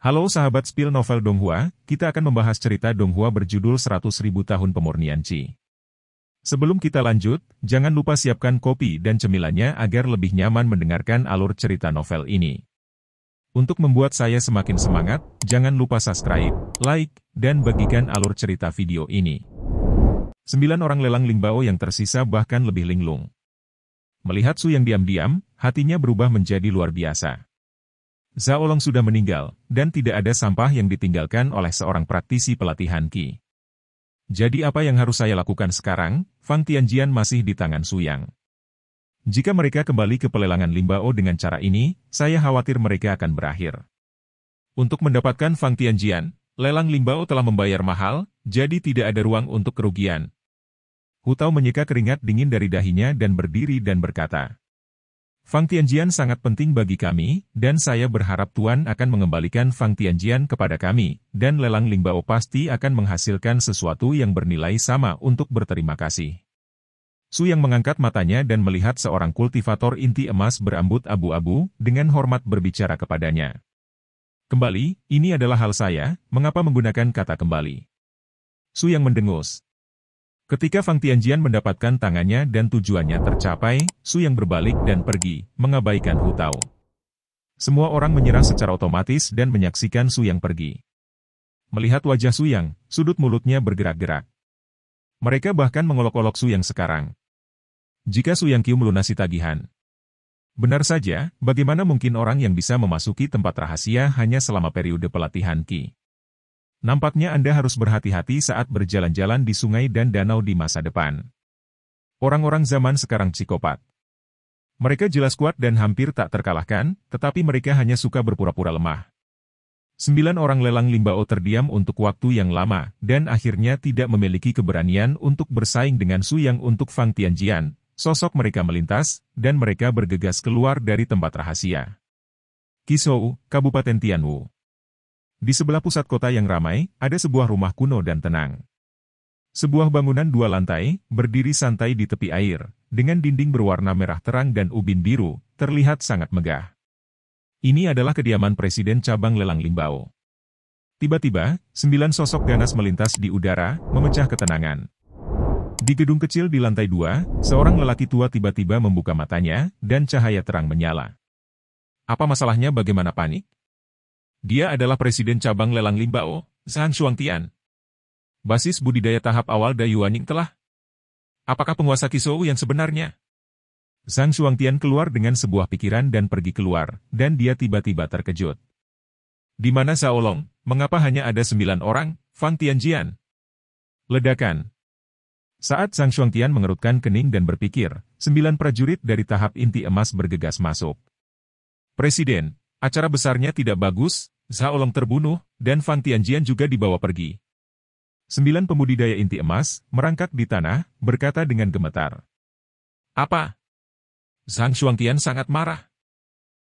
Halo sahabat spill novel Donghua, kita akan membahas cerita Donghua berjudul 100.000 tahun pemurnian Qi. Sebelum kita lanjut, jangan lupa siapkan kopi dan cemilannya agar lebih nyaman mendengarkan alur cerita novel ini. Untuk membuat saya semakin semangat, jangan lupa subscribe, like, dan bagikan alur cerita video ini. 9 orang lelang Lingbao yang tersisa bahkan lebih linglung. Melihat Su yang diam-diam, hatinya berubah menjadi luar biasa. Zhao Long sudah meninggal, dan tidak ada sampah yang ditinggalkan oleh seorang praktisi pelatihan Qi. Jadi apa yang harus saya lakukan sekarang? Fang Tianjian masih di tangan Su Yang. Jika mereka kembali ke pelelangan Lingbao dengan cara ini, saya khawatir mereka akan berakhir. Untuk mendapatkan Fang Tianjian, lelang Lingbao telah membayar mahal, jadi tidak ada ruang untuk kerugian. Hu Tao menyeka keringat dingin dari dahinya dan berdiri dan berkata, Fang Tianjian sangat penting bagi kami, dan saya berharap Tuan akan mengembalikan Fang Tianjian kepada kami, dan lelang Lingbao pasti akan menghasilkan sesuatu yang bernilai sama untuk berterima kasih. Su Yang mengangkat matanya dan melihat seorang kultivator inti emas berambut abu-abu, dengan hormat berbicara kepadanya. Kembali, ini adalah hal saya, mengapa menggunakan kata kembali? Su Yang mendengus. Ketika Fang Tianjian mendapatkan tangannya dan tujuannya tercapai, Su Yang berbalik dan pergi, mengabaikan Hu Tao. Semua orang menyerah secara otomatis dan menyaksikan Su Yang pergi. Melihat wajah Su Yang, sudut mulutnya bergerak-gerak. Mereka bahkan mengolok-olok Su Yang sekarang. Jika Su Yang Qiu melunasi tagihan. Benar saja, bagaimana mungkin orang yang bisa memasuki tempat rahasia hanya selama periode pelatihan Qi? Nampaknya Anda harus berhati-hati saat berjalan-jalan di sungai dan danau di masa depan. Orang-orang zaman sekarang psikopat. Mereka jelas kuat dan hampir tak terkalahkan, tetapi mereka hanya suka berpura-pura lemah. 9 orang lelang Lingbao terdiam untuk waktu yang lama, dan akhirnya tidak memiliki keberanian untuk bersaing dengan Su Yang untuk Fang Tianjian. Sosok mereka melintas, dan mereka bergegas keluar dari tempat rahasia. Qizhou, Kabupaten Tianwu. Di sebelah pusat kota yang ramai, ada sebuah rumah kuno dan tenang. Sebuah bangunan 2 lantai, berdiri santai di tepi air, dengan dinding berwarna merah terang dan ubin biru, terlihat sangat megah. Ini adalah kediaman Presiden Cabang Lelang Lingbao. Tiba-tiba, 9 sosok ganas melintas di udara, memecah ketenangan. Di gedung kecil di lantai 2, seorang lelaki tua tiba-tiba membuka matanya, dan cahaya terang menyala. Apa masalahnya, bagaimana panik? Dia adalah Presiden Cabang Lelang Lingbao, Zhang Shuangtian. Basis budidaya tahap awal Dayuanying telah. Apakah penguasa Qizhou yang sebenarnya? Zhang Shuangtian keluar dengan sebuah pikiran dan pergi keluar, dan dia tiba-tiba terkejut. Di mana Zhao Long? Mengapa hanya ada 9 orang? Fang Tianjian. Ledakan. Saat Zhang Shuangtian mengerutkan kening dan berpikir, 9 prajurit dari tahap inti emas bergegas masuk. Presiden, acara besarnya tidak bagus, Zhao Long terbunuh, dan Fang Tianjian juga dibawa pergi. 9 pembudidaya inti emas, merangkak di tanah, berkata dengan gemetar. Apa? Zhang Shuangtian sangat marah.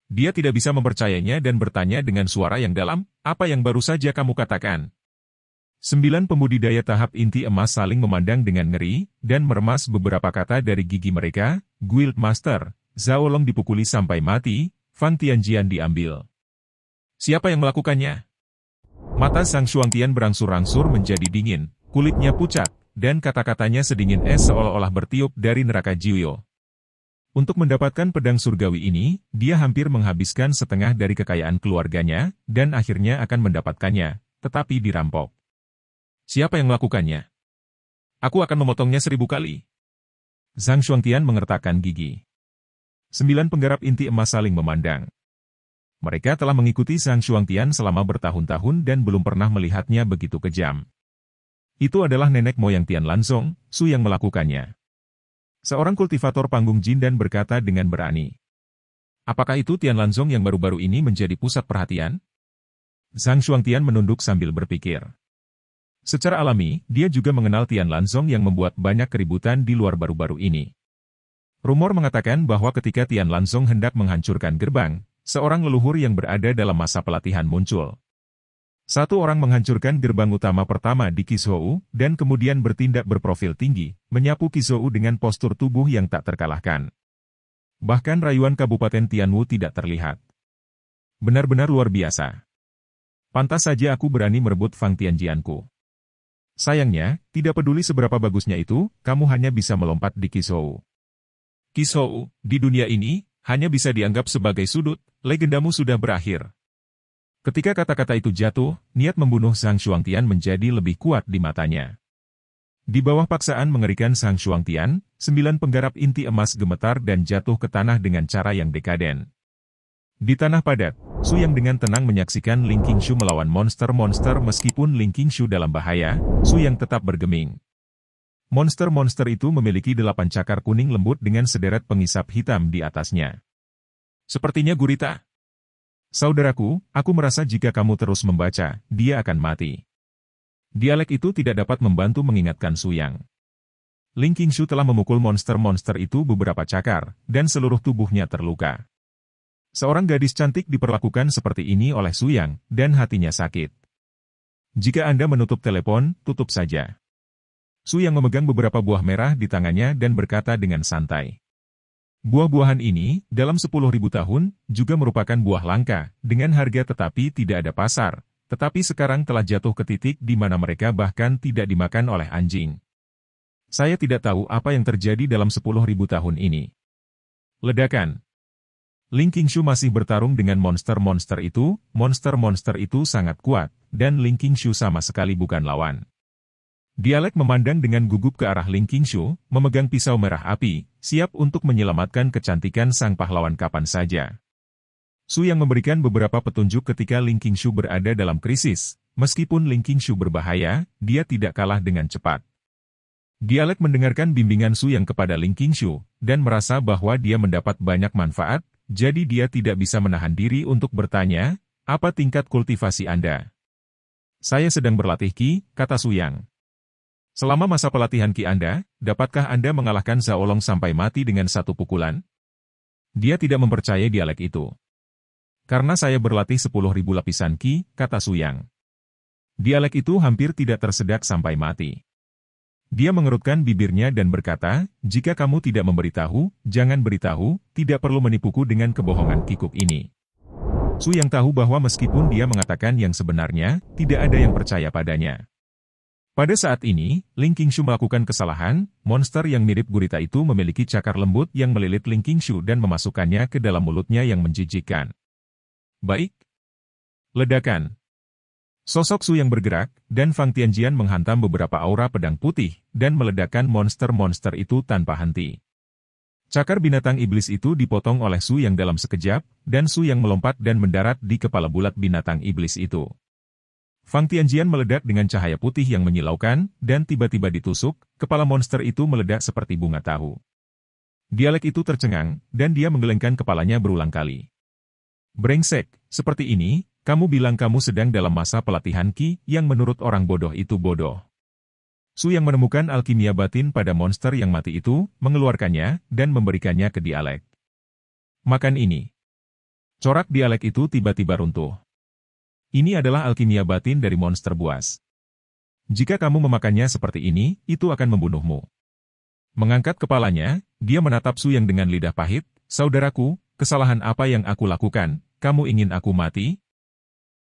Dia tidak bisa mempercayainya dan bertanya dengan suara yang dalam, apa yang baru saja kamu katakan? 9 pembudidaya tahap inti emas saling memandang dengan ngeri, dan meremas beberapa kata dari gigi mereka, Guild Master, Zhao Long dipukuli sampai mati, Fang Tianjian diambil. Siapa yang melakukannya? Mata Zhang Shuangtian berangsur-angsur menjadi dingin, kulitnya pucat, dan kata-katanya sedingin es seolah-olah bertiup dari neraka Jiuyo. Untuk mendapatkan pedang surgawi ini, dia hampir menghabiskan setengah dari kekayaan keluarganya, dan akhirnya akan mendapatkannya, tetapi dirampok. Siapa yang melakukannya? Aku akan memotongnya 1000 kali. Zhang Shuangtian mengertakkan gigi. 9 penggarap inti emas saling memandang. Mereka telah mengikuti Zhang Shuangtian selama bertahun-tahun dan belum pernah melihatnya begitu kejam. Itu adalah nenek moyang Tian Lanzong, Su yang melakukannya. Seorang kultivator panggung jin dan berkata dengan berani. Apakah itu Tian Lanzong yang baru-baru ini menjadi pusat perhatian? Zhang Shuangtian menunduk sambil berpikir. Secara alami, dia juga mengenal Tian Lanzong yang membuat banyak keributan di luar baru-baru ini. Rumor mengatakan bahwa ketika Tian Lanzong hendak menghancurkan gerbang, seorang leluhur yang berada dalam masa pelatihan muncul. Satu orang menghancurkan gerbang utama pertama di Qizhou, dan kemudian bertindak berprofil tinggi, menyapu Qizhou dengan postur tubuh yang tak terkalahkan. Bahkan rayuan Kabupaten Tianwu tidak terlihat. Benar-benar luar biasa. Pantas saja aku berani merebut Fang Tianjianku. Sayangnya, tidak peduli seberapa bagusnya itu, kamu hanya bisa melompat di Qishou. Qishou, di dunia ini, hanya bisa dianggap sebagai sudut, legendamu sudah berakhir. Ketika kata-kata itu jatuh, niat membunuh Sang Shuangtian menjadi lebih kuat di matanya. Di bawah paksaan mengerikan Sang Shuangtian, 9 penggarap inti emas gemetar dan jatuh ke tanah dengan cara yang dekaden. Di tanah padat, Su Yang dengan tenang menyaksikan Ling Qingshu melawan monster-monster meskipun Ling Qingshu dalam bahaya, Su Yang tetap bergeming. Monster-monster itu memiliki 8 cakar kuning lembut dengan sederet pengisap hitam di atasnya. Sepertinya gurita. Saudaraku, aku merasa jika kamu terus membaca, dia akan mati. Dialek itu tidak dapat membantu mengingatkan Su Yang. Ling Qingshu telah memukul monster-monster itu beberapa cakar, dan seluruh tubuhnya terluka. Seorang gadis cantik diperlakukan seperti ini oleh Su Yang, dan hatinya sakit. Jika Anda menutup telepon, tutup saja. Su Yang memegang beberapa buah merah di tangannya dan berkata dengan santai. Buah-buahan ini, dalam 10.000 tahun, juga merupakan buah langka, dengan harga tetapi tidak ada pasar. Tetapi sekarang telah jatuh ke titik di mana mereka bahkan tidak dimakan oleh anjing. Saya tidak tahu apa yang terjadi dalam 10.000 tahun ini. Ledakan. Ling Qingshu masih bertarung dengan monster-monster itu sangat kuat, dan Ling Qingshu sama sekali bukan lawan. Dialek memandang dengan gugup ke arah Ling Qingshu, memegang pisau merah api, siap untuk menyelamatkan kecantikan sang pahlawan kapan saja. Su Yang memberikan beberapa petunjuk ketika Ling Qingshu berada dalam krisis. Meskipun Ling Qingshu berbahaya, dia tidak kalah dengan cepat. Dialek mendengarkan bimbingan Su Yang kepada Ling Qingshu, dan merasa bahwa dia mendapat banyak manfaat, jadi dia tidak bisa menahan diri untuk bertanya, apa tingkat kultivasi Anda? Saya sedang berlatih Qi, kata Su Yang. Selama masa pelatihan Qi Anda, dapatkah Anda mengalahkan Zhaolong sampai mati dengan satu pukulan? Dia tidak mempercayai dialek itu. Karena saya berlatih 10.000 lapisan Qi, kata Su Yang. Dialek itu hampir tidak tersedak sampai mati. Dia mengerutkan bibirnya dan berkata, jika kamu tidak memberitahu, jangan beritahu, tidak perlu menipuku dengan kebohongan kikuk ini. Su Yang tahu bahwa meskipun dia mengatakan yang sebenarnya, tidak ada yang percaya padanya. Pada saat ini, Ling Qingshu melakukan kesalahan, monster yang mirip gurita itu memiliki cakar lembut yang melilit Ling Qingshu dan memasukkannya ke dalam mulutnya yang menjijikkan. Baik. Ledakan. Sosok Su Yang bergerak, dan Fang Tianjian menghantam beberapa aura pedang putih, dan meledakkan monster-monster itu tanpa henti. Cakar binatang iblis itu dipotong oleh Su Yang dalam sekejap, dan Su Yang melompat dan mendarat di kepala bulat binatang iblis itu. Fang Tianjian meledak dengan cahaya putih yang menyilaukan, dan tiba-tiba ditusuk, kepala monster itu meledak seperti bunga tahu. Dialek itu tercengang, dan dia menggelengkan kepalanya berulang kali. Brengsek, seperti ini, kamu bilang kamu sedang dalam masa pelatihan Qi, yang menurut orang bodoh itu bodoh. Su Yang menemukan alkimia batin pada monster yang mati itu, mengeluarkannya, dan memberikannya ke dialek. Makan ini. Corak dialek itu tiba-tiba runtuh. Ini adalah alkimia batin dari monster buas. Jika kamu memakannya seperti ini, itu akan membunuhmu. Mengangkat kepalanya, dia menatap Su Yang dengan lidah pahit, saudaraku, kesalahan apa yang aku lakukan, kamu ingin aku mati?